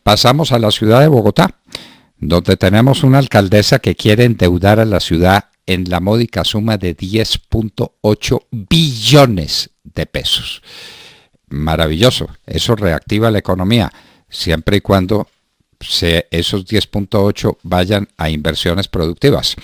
pasamos a la ciudad de Bogotá, donde tenemos una alcaldesa que quiere endeudar a la ciudad en la módica suma de 10.8 billones de pesos. Maravilloso, eso reactiva la economía, siempre y cuando esos 10.8 vayan a inversiones productivas.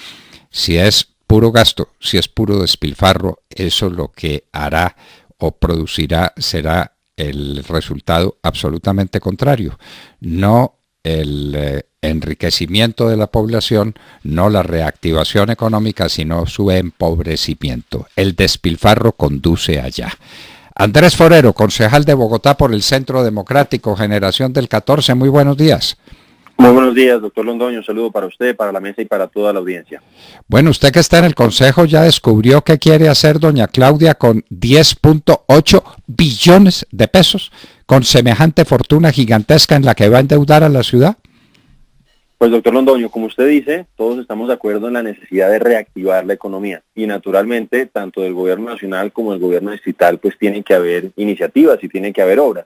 Si es puro gasto, si es puro despilfarro, eso lo que hará o producirá será el resultado absolutamente contrario. No el enriquecimiento de la población, no la reactivación económica, sino su empobrecimiento. El despilfarro conduce allá. Andrés Forero, concejal de Bogotá por el Centro Democrático, Generación del 14, muy buenos días. Muy buenos días, doctor Londoño. Un saludo para usted, para la mesa y para toda la audiencia. Bueno, usted que está en el Consejo ya descubrió qué quiere hacer doña Claudia con 10.8 billones de pesos, con semejante fortuna gigantesca en la que va a endeudar a la ciudad. Pues doctor Londoño, como usted dice, todos estamos de acuerdo en la necesidad de reactivar la economía y naturalmente tanto del gobierno nacional como del gobierno distrital pues tienen que haber iniciativas y tienen que haber obras,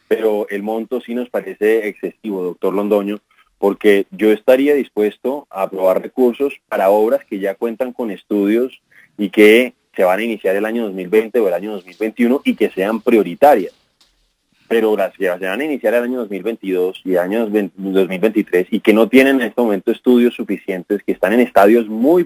pero el monto sí nos parece excesivo, doctor Londoño, porque yo estaría dispuesto a aprobar recursos para obras que ya cuentan con estudios y que se van a iniciar el año 2020 o el año 2021 y que sean prioritarias. Pero las que se van a iniciar el año 2022 y el año 2023 y que no tienen en este momento estudios suficientes, que están en estadios muy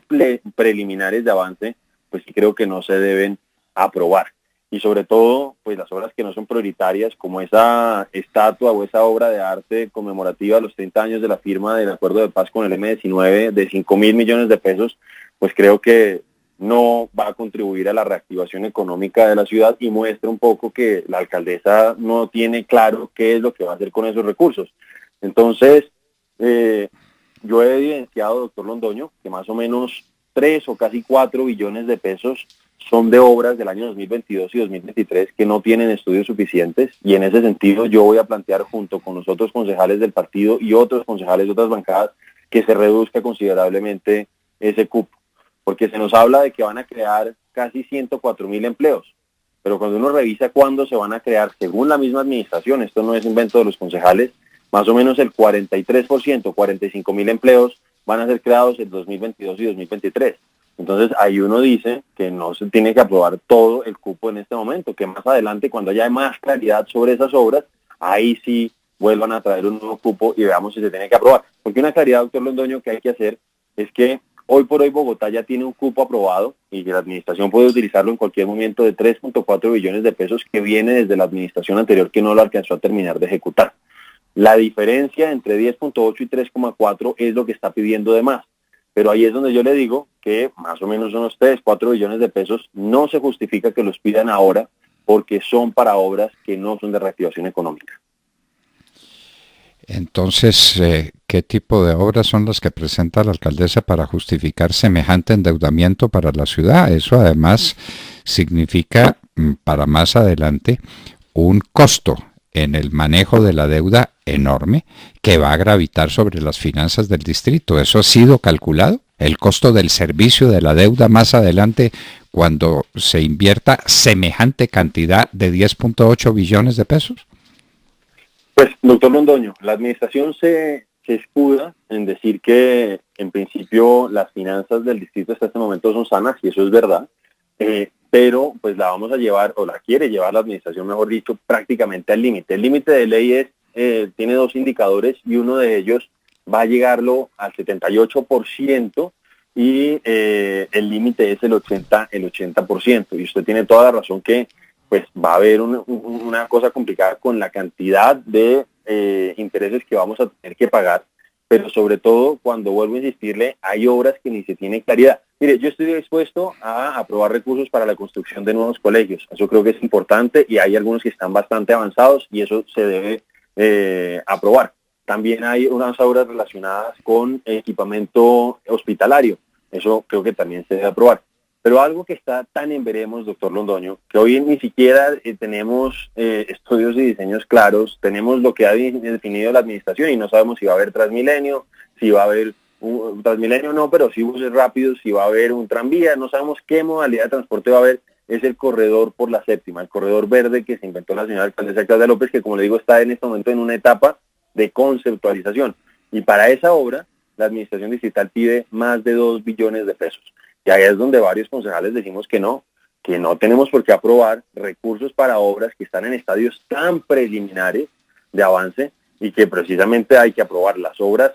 preliminares de avance, pues sí creo que no se deben aprobar. Y sobre todo, pues las obras que no son prioritarias, como esa estatua o esa obra de arte conmemorativa a los 30 años de la firma del Acuerdo de Paz con el M-19 de 5.000 millones de pesos, pues creo que no va a contribuir a la reactivación económica de la ciudad y muestra un poco que la alcaldesa no tiene claro qué es lo que va a hacer con esos recursos. Entonces, yo he evidenciado, doctor Londoño, que más o menos 3 o casi 4 billones de pesos son de obras del año 2022 y 2023 que no tienen estudios suficientes y en ese sentido yo voy a plantear junto con los otros concejales del partido y otros concejales de otras bancadas que se reduzca considerablemente ese cupo, porque se nos habla de que van a crear casi 104.000 empleos, pero cuando uno revisa cuándo se van a crear, según la misma administración, esto no es invento de los concejales, más o menos el 43%, 45.000 empleos van a ser creados en 2022 y 2023. Entonces ahí uno dice que no se tiene que aprobar todo el cupo en este momento, que más adelante cuando haya más claridad sobre esas obras, ahí sí vuelvan a traer un nuevo cupo y veamos si se tiene que aprobar. Porque una claridad, doctor Londoño, que hay que hacer es que hoy por hoy Bogotá ya tiene un cupo aprobado y que la administración puede utilizarlo en cualquier momento de 3.4 billones de pesos que viene desde la administración anterior que no lo alcanzó a terminar de ejecutar. La diferencia entre 10.8 y 3.4 es lo que está pidiendo de más. Pero ahí es donde yo le digo que más o menos unos 3, 4 billones de pesos no se justifica que los pidan ahora porque son para obras que no son de reactivación económica. Entonces, ¿qué tipo de obras son las que presenta la alcaldesa para justificar semejante endeudamiento para la ciudad? Eso además significa para más adelante un costo en el manejo de la deuda enorme que va a gravitar sobre las finanzas del distrito. ¿Eso ha sido calculado? ¿El costo del servicio de la deuda más adelante cuando se invierta semejante cantidad de 10.8 billones de pesos? Pues, doctor Londoño, la administración se escuda en decir que en principio las finanzas del distrito hasta este momento son sanas, y eso es verdad, pero pues la vamos a llevar, o la quiere llevar la administración, mejor dicho, prácticamente al límite. El límite de ley tiene 2 indicadores y uno de ellos va a llegarlo al 78% y el límite es el 80%. Y usted tiene toda la razón que pues va a haber una cosa complicada con la cantidad de intereses que vamos a tener que pagar, pero sobre todo cuando vuelvo a insistirle, hay obras que ni se tiene claridad. Mire, yo estoy dispuesto a aprobar recursos para la construcción de nuevos colegios, eso creo que es importante y hay algunos que están bastante avanzados y eso se debe aprobar. También hay unas obras relacionadas con equipamiento hospitalario, eso creo que también se debe aprobar. Pero algo que está tan en veremos, doctor Londoño, que hoy ni siquiera tenemos estudios y diseños claros, tenemos lo que ha definido la administración y no sabemos si va a haber Transmilenio, si va a haber un Transmilenio no, pero sí buses rápidos, si va a haber un tranvía, no sabemos qué modalidad de transporte va a haber, es el corredor por la séptima, el corredor verde que se inventó la señora alcaldesa Claudia López, que como le digo está en este momento en una etapa de conceptualización. Y para esa obra, la administración distrital pide más de 2 billones de pesos. Y ahí es donde varios concejales decimos que no tenemos por qué aprobar recursos para obras que están en estadios tan preliminares de avance y que precisamente hay que aprobar las obras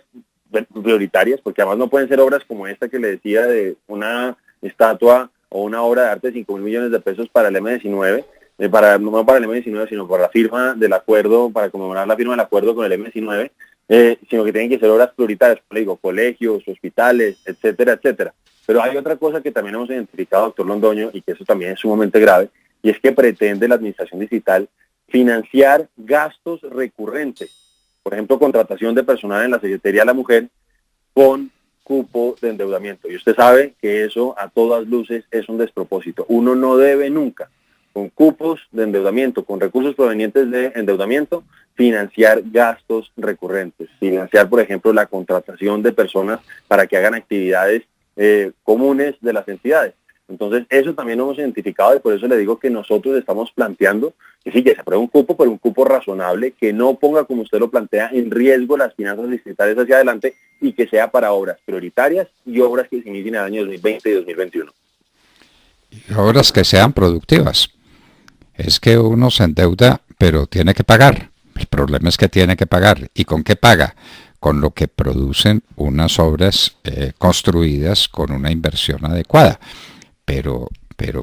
prioritarias, porque además no pueden ser obras como esta que le decía de una estatua o una obra de arte de 5.000 millones de pesos para el M19, no para el M19, sino para la firma del acuerdo, para conmemorar la firma del acuerdo con el M19, sino que tienen que ser obras prioritarias, como le digo, colegios, hospitales, etcétera, etcétera. Pero hay otra cosa que también hemos identificado, doctor Londoño, y que eso también es sumamente grave, y es que pretende la administración distrital financiar gastos recurrentes, por ejemplo, contratación de personal en la Secretaría de la Mujer con cupo de endeudamiento. Y usted sabe que eso a todas luces es un despropósito. Uno no debe nunca, con cupos de endeudamiento, con recursos provenientes de endeudamiento, financiar gastos recurrentes, financiar, por ejemplo, la contratación de personas para que hagan actividades comunes de las entidades. Entonces, eso también lo hemos identificado y por eso le digo que nosotros estamos planteando que sí, que se apruebe un cupo, pero un cupo razonable, que no ponga, como usted lo plantea, en riesgo las finanzas distritales hacia adelante y que sea para obras prioritarias y obras que se inicien en el año 2020 y 2021. Y obras que sean productivas. Es que uno se endeuda, pero tiene que pagar. El problema es que tiene que pagar. ¿Y con qué paga? Con lo que producen unas obras construidas con una inversión adecuada. Pero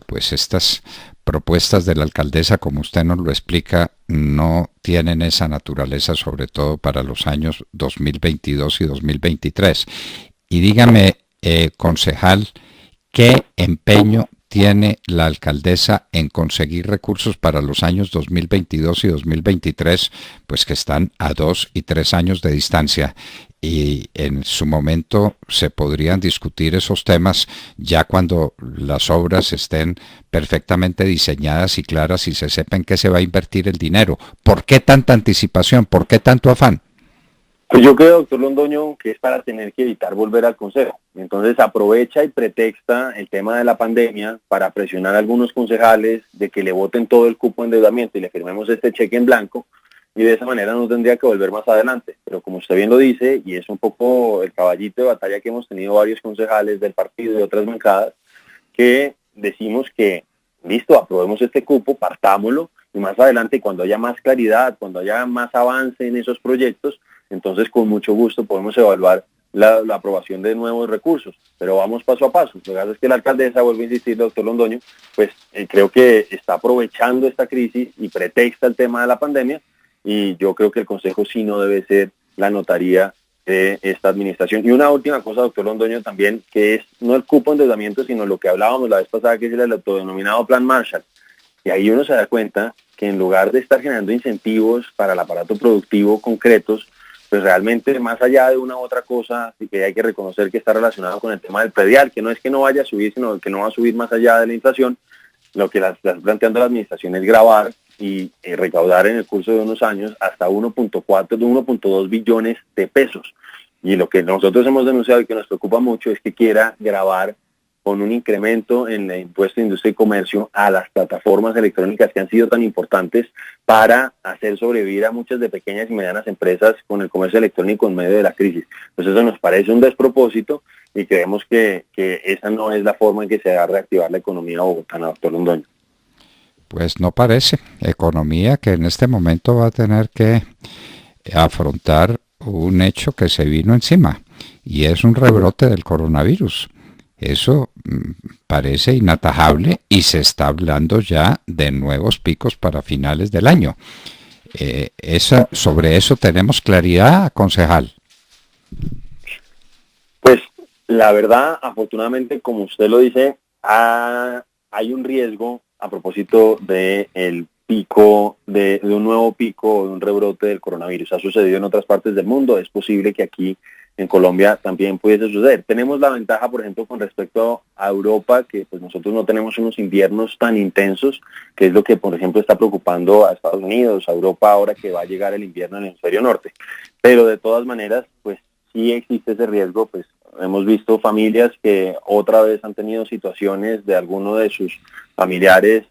pues estas propuestas de la alcaldesa, como usted nos lo explica, no tienen esa naturaleza, sobre todo para los años 2022 y 2023. Y dígame, concejal, ¿qué empeño tiene la alcaldesa en conseguir recursos para los años 2022 y 2023, pues que están a 2 y 3 años de distancia? Y en su momento se podrían discutir esos temas ya cuando las obras estén perfectamente diseñadas y claras y se sepa en qué se va a invertir el dinero. ¿Por qué tanta anticipación? ¿Por qué tanto afán? Pues yo creo, doctor Londoño, que es para tener que evitar volver al Consejo. Entonces aprovecha y pretexta el tema de la pandemia para presionar a algunos concejales de que le voten todo el cupo de endeudamiento y le firmemos este cheque en blanco, y de esa manera no tendría que volver más adelante. Pero como usted bien lo dice, y es un poco el caballito de batalla que hemos tenido varios concejales del partido y de otras bancadas, que decimos que, listo, aprobemos este cupo, partámoslo, y más adelante, cuando haya más claridad, cuando haya más avance en esos proyectos, entonces con mucho gusto podemos evaluar la aprobación de nuevos recursos, pero vamos paso a paso. Lo que pasa es que la alcaldesa, vuelvo a insistir, doctor Londoño, pues creo que está aprovechando esta crisis y pretexta el tema de la pandemia, y yo creo que el Consejo sí no debe ser la notaría de esta administración. Y una última cosa, doctor Londoño, también, que es no el cupo de endeudamiento, sino lo que hablábamos la vez pasada, que es el autodenominado Plan Marshall. Y ahí uno se da cuenta que en lugar de estar generando incentivos para el aparato productivo concretos, pues realmente más allá de una u otra cosa, sí que hay que reconocer que está relacionado con el tema del predial, que no es que no vaya a subir, sino que no va a subir más allá de la inflación. Lo que está planteando la administración es gravar y recaudar en el curso de unos años hasta 1.2 billones de pesos. Y lo que nosotros hemos denunciado y que nos preocupa mucho es que quiera gravar con un incremento en el impuesto de industria y comercio a las plataformas electrónicas que han sido tan importantes para hacer sobrevivir a muchas de pequeñas y medianas empresas con el comercio electrónico en medio de la crisis. Pues eso nos parece un despropósito y creemos que esa no es la forma en que se va a reactivar la economía bogotana, doctor Londoño. Pues no parece. Economía que en este momento va a tener que afrontar un hecho que se vino encima y es un rebrote del coronavirus. Eso parece inatajable y se está hablando ya de nuevos picos para finales del año. Sobre eso tenemos claridad, concejal. Pues la verdad, afortunadamente, como usted lo dice, hay un riesgo a propósito de el pico, de un nuevo pico, de un rebrote del coronavirus. Ha sucedido en otras partes del mundo, es posible que aquí en Colombia también pudiese suceder. Tenemos la ventaja, por ejemplo, con respecto a Europa, que pues nosotros no tenemos unos inviernos tan intensos, que es lo que, por ejemplo, está preocupando a Estados Unidos, a Europa, ahora que va a llegar el invierno en el hemisferio norte. Pero de todas maneras, pues sí existe ese riesgo. Pues hemos visto familias que otra vez han tenido situaciones de alguno de sus familiares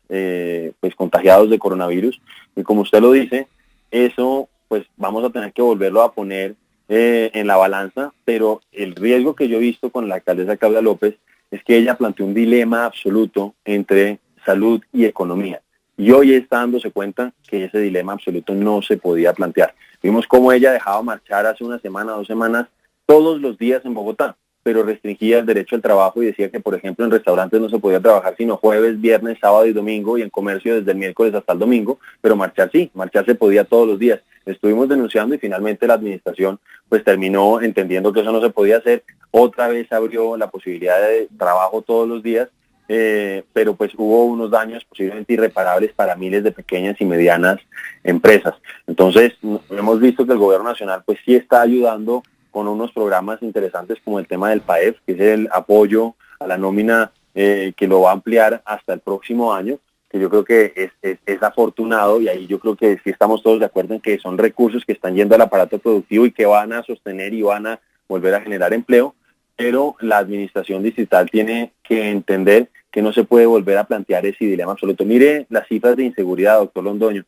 pues contagiados de coronavirus. Y como usted lo dice, eso pues vamos a tener que volverlo a poner en la balanza, pero el riesgo que yo he visto con la alcaldesa Claudia López es que ella planteó un dilema absoluto entre salud y economía. Y hoy está dándose cuenta que ese dilema absoluto no se podía plantear. Vimos cómo ella dejaba marchar hace una semana, 2 semanas, todos los días en Bogotá, pero restringía el derecho al trabajo y decía que, por ejemplo, en restaurantes no se podía trabajar sino jueves, viernes, sábado y domingo, y en comercio desde el miércoles hasta el domingo, pero marchar sí, marchar se podía todos los días. Estuvimos denunciando y finalmente la administración pues terminó entendiendo que eso no se podía hacer. Otra vez abrió la posibilidad de trabajo todos los días, pero pues hubo unos daños posiblemente irreparables para miles de pequeñas y medianas empresas. Entonces hemos visto que el gobierno nacional pues sí está ayudando con unos programas interesantes como el tema del PAEF, que es el apoyo a la nómina que lo va a ampliar hasta el próximo año, que yo creo que es afortunado, y ahí yo creo que sí estamos todos de acuerdo en que son recursos que están yendo al aparato productivo y que van a sostener y van a volver a generar empleo, pero la administración distrital tiene que entender que no se puede volver a plantear ese dilema absoluto. Mire las cifras de inseguridad, doctor Londoño.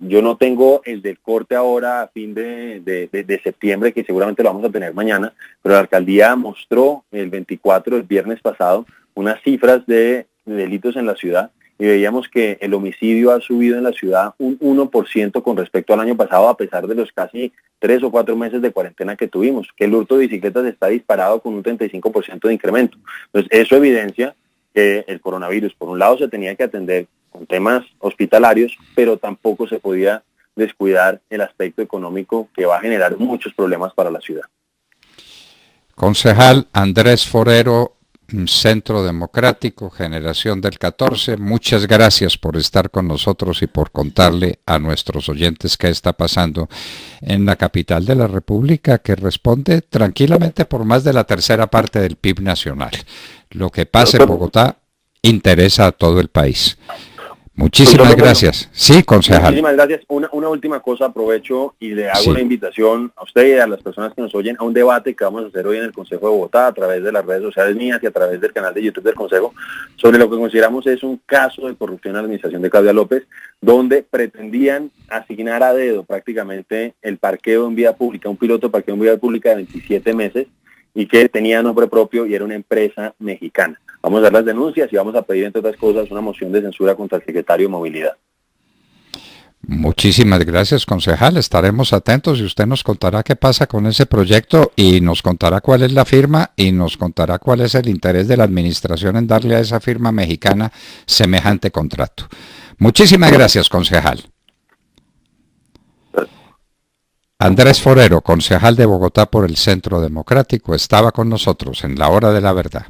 Yo no tengo el del corte ahora a fin de septiembre, que seguramente lo vamos a tener mañana, pero la alcaldía mostró el 24, el viernes pasado, unas cifras de delitos en la ciudad, y veíamos que el homicidio ha subido en la ciudad un 1% con respecto al año pasado, a pesar de los casi 3 o 4 meses de cuarentena que tuvimos, que el hurto de bicicletas está disparado con un 35% de incremento. Entonces, eso evidencia que el coronavirus, por un lado, se tenía que atender con temas hospitalarios, pero tampoco se podía descuidar el aspecto económico, que va a generar muchos problemas para la ciudad. Concejal Andrés Forero, Centro Democrático, Generación del 14, muchas gracias por estar con nosotros y por contarle a nuestros oyentes qué está pasando en la capital de la República, que responde tranquilamente por más de la tercera parte del PIB nacional. Lo que pasa en Bogotá interesa a todo el país. Muchísimas gracias. Sí, concejal. Muchísimas gracias. Una última cosa, aprovecho y le hago una invitación a usted y a las personas que nos oyen a un debate que vamos a hacer hoy en el Consejo de Bogotá a través de las redes sociales mías y a través del canal de YouTube del Consejo, sobre lo que consideramos es un caso de corrupción en la administración de Claudia López, donde pretendían asignar a dedo prácticamente el parqueo en vía pública, un piloto de parqueo en vía pública de 27 meses, y que tenía nombre propio y era una empresa mexicana. Vamos a dar las denuncias y vamos a pedir, entre otras cosas, una moción de censura contra el secretario de Movilidad. Muchísimas gracias, concejal. Estaremos atentos y usted nos contará qué pasa con ese proyecto y nos contará cuál es la firma y nos contará cuál es el interés de la administración en darle a esa firma mexicana semejante contrato. Muchísimas gracias, concejal. Andrés Forero, concejal de Bogotá por el Centro Democrático, estaba con nosotros en La Hora de la Verdad.